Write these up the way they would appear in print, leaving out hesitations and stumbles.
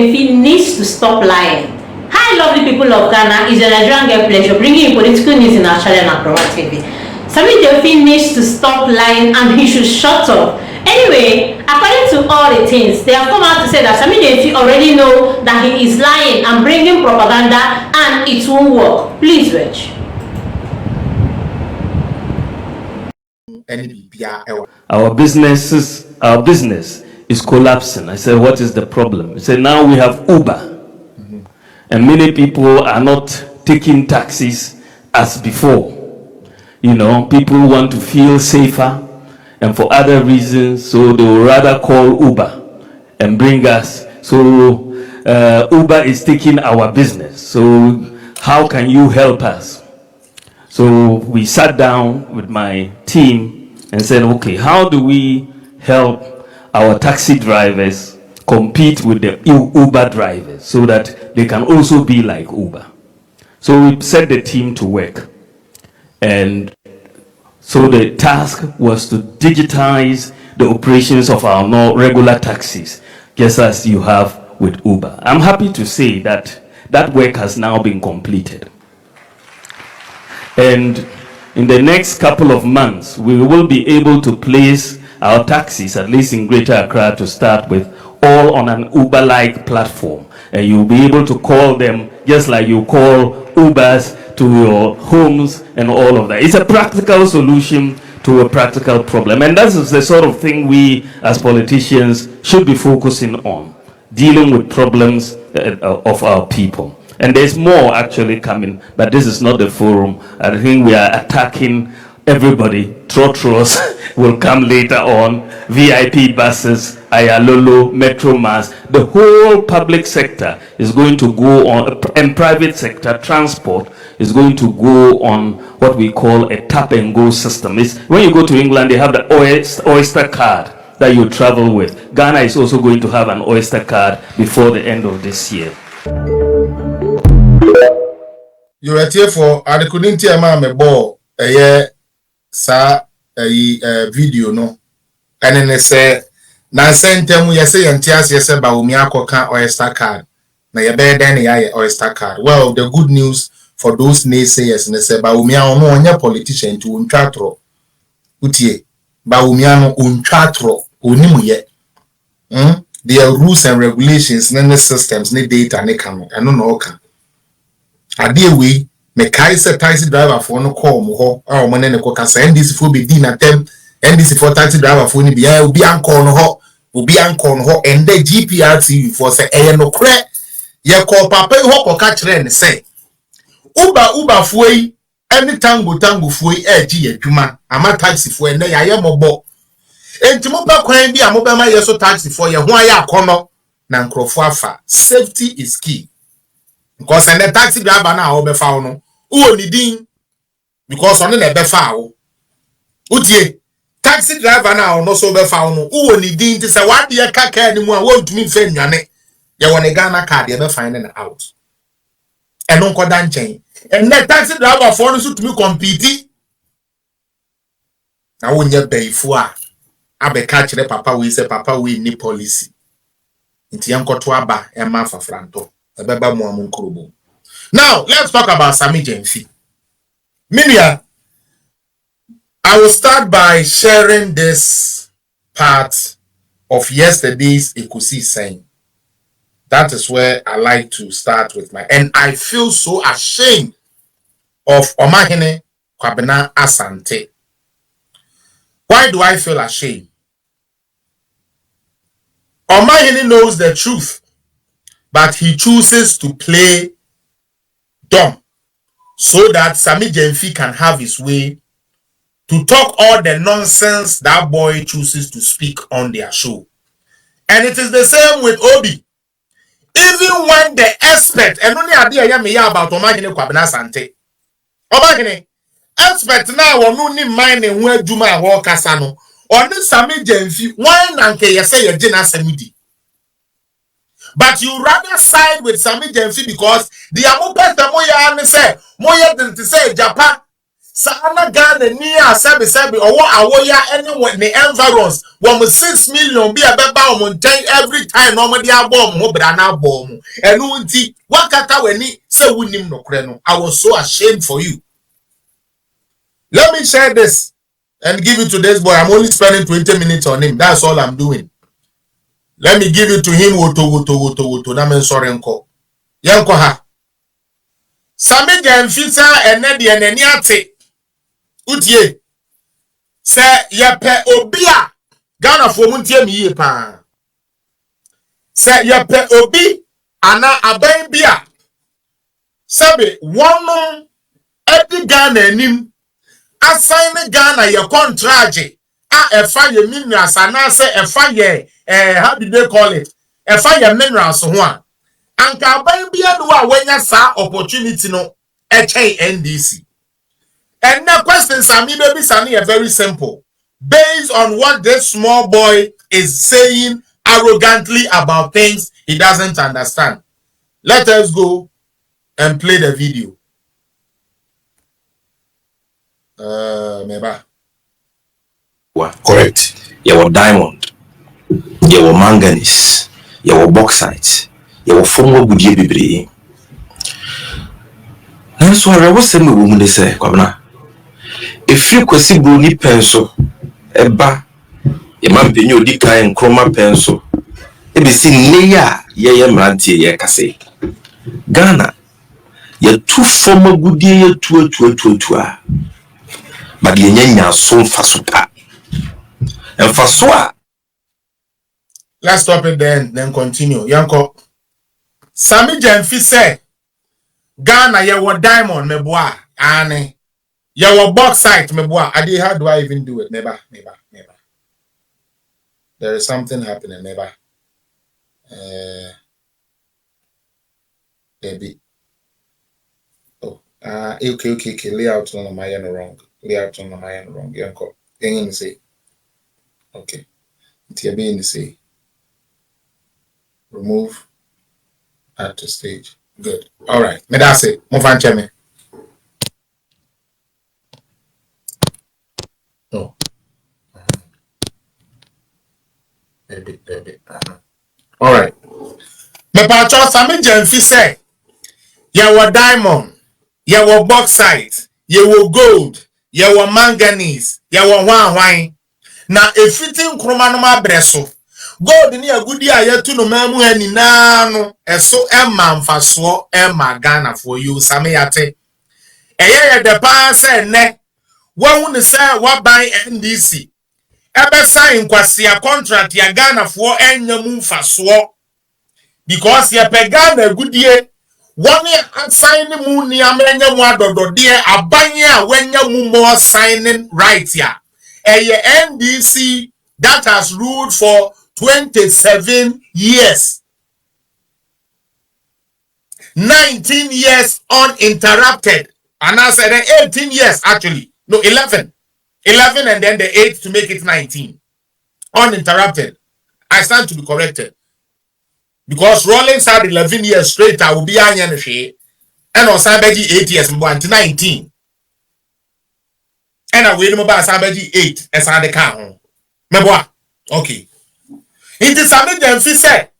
Jenfi needs to stop lying. Hi, lovely people of Ghana. It's a Nigerian girl pleasure bringing you political news in our channel and Promo TV. Sami Jenfi needs to stop lying and he should shut up. Anyway, according to all the things, they have come out to say that Sami Jenfi already know that he is lying and bringing propaganda and it won't work. Please watch. Our business is collapsing. I said, what is the problem? He said, now we have Uber. And many people are not taking taxis as before. You know, people want to feel safer and for other reasons, so they will rather call Uber and bring us. So Uber is taking our business. So how can you help us? So we sat down with my team and said, okay, how do we help our taxi drivers compete with the Uber drivers so that they can also be like Uber? So we set the team to work. And so the task was to digitize the operations of our regular taxis, just as you have with Uber. I'm happy to say that that work has now been completed. And in the next couple of months, we will be able to place our taxis, at least in Greater Accra to start with, all on an Uber-like platform. And you'll be able to call them just like you call Ubers to your homes and all of that. It's a practical solution to a practical problem. And that is the sort of thing we as politicians should be focusing on, dealing with problems of our people. And there's more actually coming, but this is not the forum. I think we are attacking everybody. Trotros will come later on, VIP buses, Ayalolo, Metro Mass. The whole public sector is going to go on, and private sector transport is going to go on what we call a tap and go system. It's, when you go to England, they have the Oyster card that you travel with. Ghana is also going to have an Oyster card before the end of this year. You are here for I couldn't tell my ball a year sa a video no and then they say na sentem we say entias yes Bawumia koka Oyster card na ye be den ya Oyster card. Well, the good news for those naysayers and they say Bawumia ono onye politician to untwatro utie Bawumia no untwatro onimu ye there are rules and regulations and systems ne data ne kan no no ka ade we me kai se taxi driver for no call mo ho a o mane ne ko kasa NDC for be din atem NDC for taxi driver for ni bia obi anko no ho and the GPRTV for say e no kre ye call papa ho ko ka kire ne say Uber fuoi any tango fuoi e gi adwuma ama taxi for e na ya mobo enti mo pa kwan bi a mo be ma yeso taxi for ye ho aya akono na nkrofo afa. Safety is key. Because and the taxi driver now will be found no ni din because on the be found utie taxi driver now no so be found no ni din to say what dey ka ka ni mu a won tumi fe nwane ye won Ghana card ye be finding out and no koda nchen and the taxi driver for no so tumi compete na won ye beifo a abeka kire papa we say papa we ni policy nti yankoto aba e ma fafranto. Now, let's talk about Sami Jenfi. Minia, I will start by sharing this part of yesterday's Ikusi saying. That is where I like to start with my... And I feel so ashamed of Omahene Kwabena Asante. Why do I feel ashamed? Omahene knows the truth, but he chooses to play dumb so that Sami Jenfi can have his way to talk all the nonsense that boy chooses to speak on their show. And it is the same with Obi. Even when the expert, and only idea about Omahene Kwabena Asante. Omahene, expert now on only mind and where Juma walk asano. On this Sami Jenfi, why nanke yese ye jena semidi? But you rather side with Sami Jenfi because the amopes the moya say moya didn't say Japan Sana Ghana near sebi or what awoya anywhere the environs 6 million be a beba mountain every time normally a bomb mo brana bomb and unti wakata weni say winim no kreno. I was so ashamed for you. Let me share this and give it to this boy. I'm only spending 20 minutes on him. That's all I'm doing. Let me give it to him. Woto. Na men sorry nko. Yanko ha. Sami Jamfisa and Nedi and Eniate. Utie. Se yepe obia. Ghana for muntie mi ye pa. Se yepe obi ana aben bia. Sabe one edi Ghana nim. Assign Ghana your contract. Efa ye minerals anase efa ye how do they call it? Efa ye minerals ho a. Anka aban bia no a wanya sa opportunity no NDC. And the questions are maybe something very simple. Based on what this small boy is saying arrogantly about things he doesn't understand. Let us go and play the video. Meba. Correct. You diamond. You manganese. You bauxite. You former budget bibri. That's what I was saying. Woman say, Kwabena. If you could see bruni pencil, eba, you man pay you dika and chroma pencil. It be seen near ye mranti ye kase. Ghana, you two former good year two. But ye nyanya so fasupa. And faswa. Let's stop it then continue. Yanko. Sami Jamfi say Ghana ye wa diamond meboa ane. Ye wa bauxite meboa. Adi, how do I even do it? Never. There is something happening, never. Maybe. Oh, okay. Layout on my end wrong. Yanko. Engin say. Okay. Tiabi in say. Remove. Add to stage. Good. All right. Me that's it. Move on, Chemi. No. Baby. All right. Me pacho Sami Jamfi say, ye wa diamond, ye wa bauxite, ye wa gold, ye wa manganese, ye wa hwan. Na efiti nkroma no ma breso. Gold ni agudi ayetu no mamu ani na no eso emma mfaso emma Ghana for you Sami yate. Eye de pa say ne wahu ne say waban NDC. Ebe sign kwase a contract ya Ghana for enyamu mfaso. Because ye pe Ghana agudie one assign mu ni amenya mu adodode abanye a wenya mu more signing right ya. Eye NDC that has ruled for 27 years. 19 years uninterrupted. And I said 18 years actually. No, 11. 11 and then the 8 to make it 19. Uninterrupted. I stand to be corrected. Because Rollins had 11 years straight, I will be an and on Sambaji 8 years, 19. And I will remember Sambaji 8 as I the car. Meboa. Okay. It is something that said,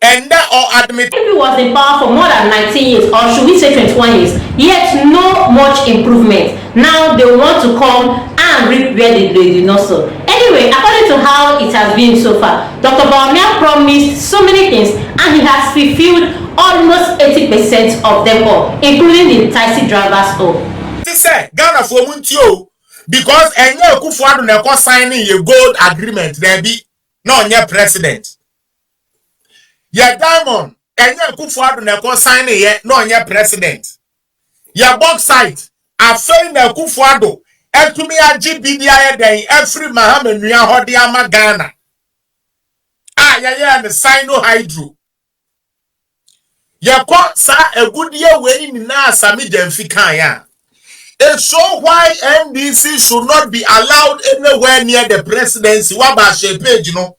and that or admit. If he was in power for more than 19 years, or should we say 21 years, yet no much improvement. Now they want to come and reap where they did not sow. Anyway, according to how it has been so far, Dr. Bawumia promised so many things, and he has fulfilled almost 80% of them all, including the taxi drivers all. This say Ghana for Muntio because any Kufuado never signing a gold agreement, there be no nye president. Ya diamond, any Kufuado never signing ye no nye president. Ya bauxite, a fail na Kufuado, and to me a GBDI day every Mahaman Nia Hodiama Ghana. And the Sino Hydro. Ya kwa sa a good year way in na Sami Jamfi Kaya. It's so why NDC should not be allowed anywhere near the presidency. What about page, you know?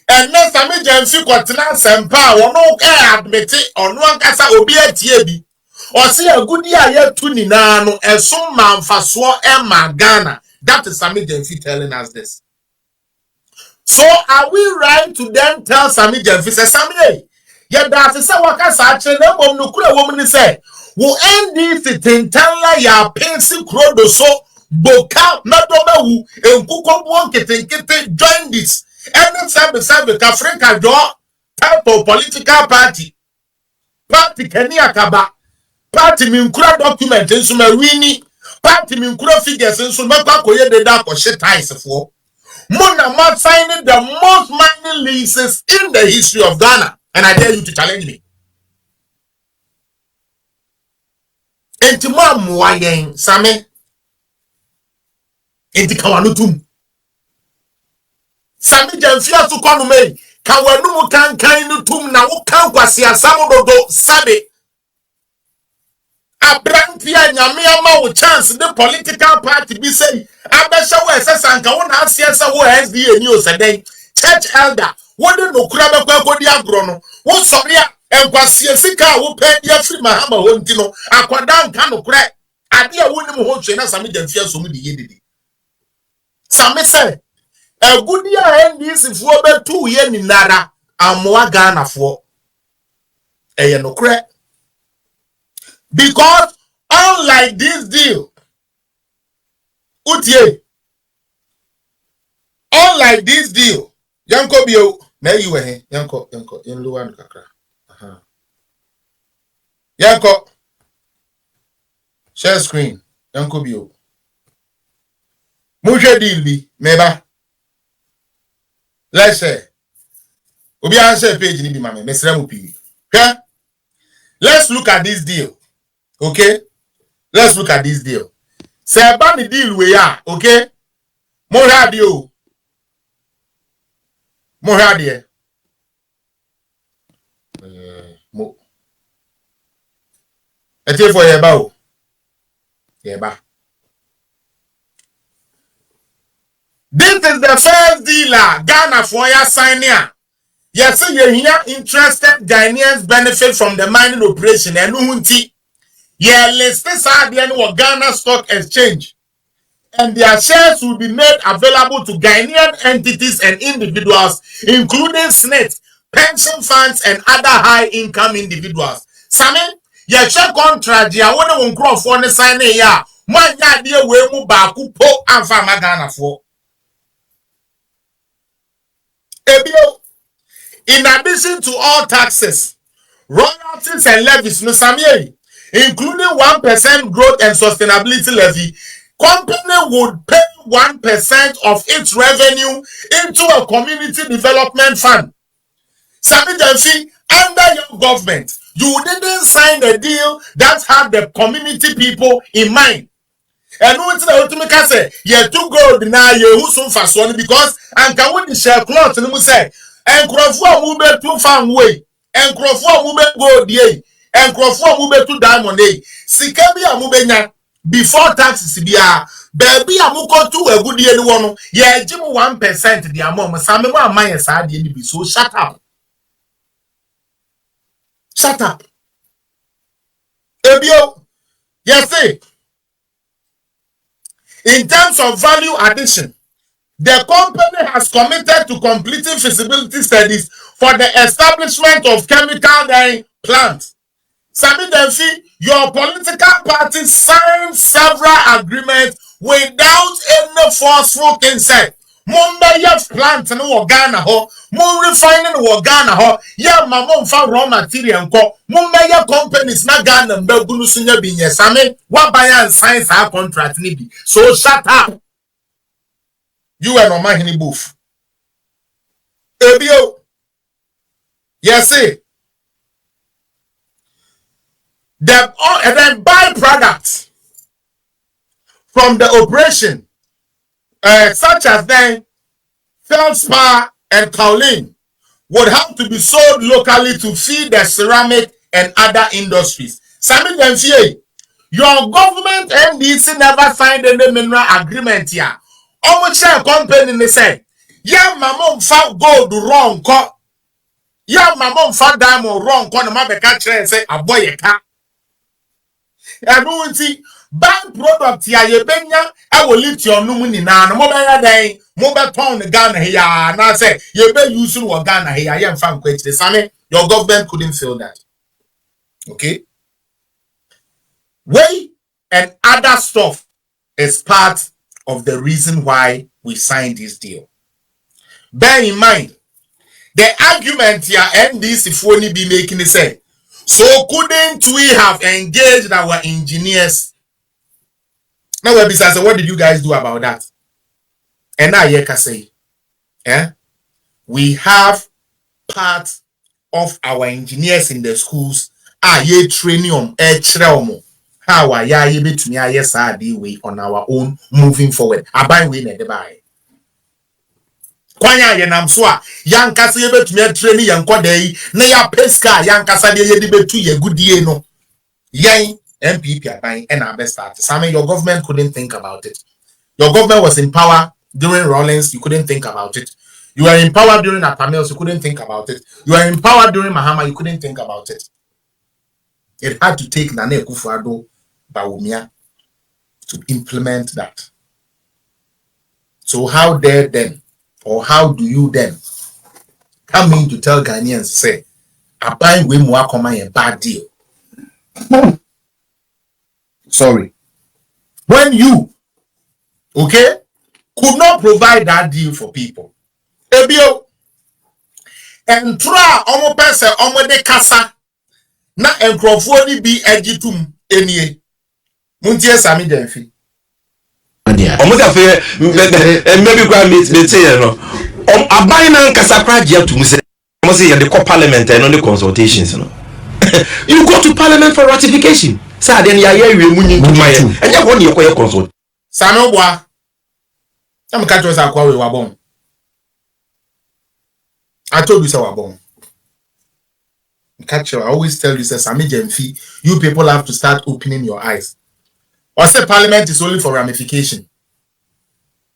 And next time, Jamfi Kotina Sempa, or no admit it, or no one casa obi a tiebi. or see a good year to Ninano, and some man for swa Emma Ghana. That is Sami Jenfi telling us this. So are we right to then tell Sami Jenfi, say, Sami, yeah, that's a Sawaka Sache, no woman say, will end this tintala ya pensi krodo so boka madoma wu and kuko wonke join this. And time the Africa draw type of political party. Party Kenya Kaba. Party minkura document in Sumerini. Party minkura figures in Sumaka Koye de Dark or shit ties for. Mona not signing the most mining leases in the history of Ghana. And I dare you to challenge me. Entima Mwayen Same. Enti Kawanutum. Sami Jenfia to Konume. Kawanu kan tum na wukan kwasi asamu dodo sabe. Abrantia nyame ama wo chance the political party be say abesha wo esesanka wo na asiesa wo SDA ni oseden church elder wo de no kura be kwakodi agro no wo sori a enkwasi sika wo pe dia free mahama ho ntino akwada nka no kura ade a woni mu ho hwe na Sami Jenfia so mu de yedidi Sami say a good year and this if we be 2 years ni nara amwa Ghana for no crack. Because unlike this deal, Utie, unlike this deal, Yanko Bio, now you were here, Yanko, in Luan Kakra. Yanko, share screen, Yanko Bio. Muje deal be, meba. Let's say, Obi answer page ni bi mame, mesra mu pi. Okay? Let's look at this deal. Okay? Let's look at this deal. Say about the deal we are, okay? More radio. More radio. Mo. Ete for yeba o. Yeba. This is the first dealer Ghana for ya signing. Yes, you here interested Ghanaians benefit from the mining operation and Unti. Yeah, let's say Ghana Stock Exchange. And their shares will be made available to Ghanaian entities and individuals, including SNET, pension funds, and other high-income individuals. Sami, your share contract, you want to for the sign ya. Man, ya dear we mu baku po and fama Ghana for. Ebio. In addition to all taxes, royalties and levies, no Samuel, including 1% growth and sustainability levy, company would pay 1% of its revenue into a community development fund. Sami Jenfi, under your government, you didn't sign a deal that had the community people in mind. And what's the ultimate say? You too gold now, you who soon fast one because and can win the share cloth and we say. And Crawford will be too far away. And Crawford will be gold day. And Crawford will be too diamond day. Sikabi amubenya before taxes be baby amuko to a good year one. Yeah, Jim 1% the amount. Some of my side be so shut up. Shut up. Ebio, yes, say. In terms of value addition, the company has committed to completing feasibility studies for the establishment of chemical dyeing plants. Sami Jenfi, your political party signed several agreements without any forceful consent. Mumba ya plant no Ghana ho, mum refining no Ghana ho, ya mamon fa raw material nko, mumba ya companies na Ghana mbegunu sunya binye Sami, wa buy sign our contract ni bi. So shut up. You and Oma Hini Booth. Ebio. Yes, see. And then byproducts from the operation, such as then feldspar and kaolin, would have to be sold locally to feed the ceramic and other industries. Sami Jenfi, your government MDC never signed any mineral agreement here. Almost share company they say, yeah, my mom found gold wrong. Yeah, my mom found diamond wrong. No matter catch and say a boy a car. And no see byproduct ya ye benya e wo lithium no mu nyina no mo be ya dan mo be ton Ghana here na say ye be use no Ghana here ye mfa nkwa chire same your government couldn't feel that. Okay, way and other stuff is part of the reason why we signed this deal. Bear in mind the argument here NDC for ni be making it say, so couldn't we have engaged our engineers? Now, what did you guys do about that? And now, you can say, we have part of our engineers in the schools are ye training how are ya able to yes way on our own moving forward. Abai we ne buy. Kwanya ye nam so a yan kasa ye betumi training yan kodai na ya peska yan kasa de ye de betu ye goodie no. Yan MPP abai and our best start. Some your government couldn't think about it. Your government was in power during Rawlings, you couldn't think about it. You were in power during Apamels, you couldn't think about it. You were in power during Mahama, you couldn't think about it. It had to take Nane Akufo-Addo, Bawumia to implement that. So how dare then, or how do you then come in to tell Ghanaians, say, Abai we Mwakoma a bad deal? Sorry. When you, okay, could not provide that deal for people. Ebio, and try omo pese omo de kasa na enkrofo ni bi agitum enie. Muntie Sami Demfi. Omo ka fe maybe kwa me say no. Aban na nkasa kwa gia tum say omo say you dey parliament and on the consultations no. You go to parliament for ratification. Say then ya ye we munyi ntuma ye. Enye ho ne ye consult. Sami Obwa. I'm catch us akwa we wabon. I told you so wabon. Catch you. I always tell you, say Sami Demfi, you people have to start opening your eyes. Or say parliament is only for ramification.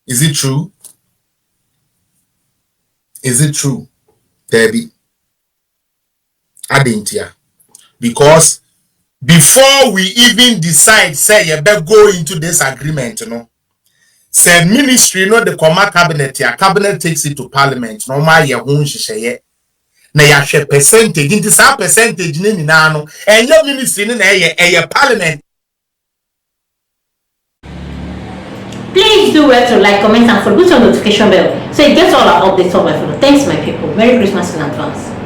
Is it true? Is it true? Debbie. I didn't hear. Because before we even decide, say you better go into this agreement, you know. Say ministry, you know, the Koma cabinet, your cabinet takes it to parliament. No matter your own share. Na ya share percentage, into some percentage ni nano, and your ministry na your parliament. Please do well to like, comment, and put your notification bell so you get all our updates on my phone. Thanks, my people. Merry Christmas in advance.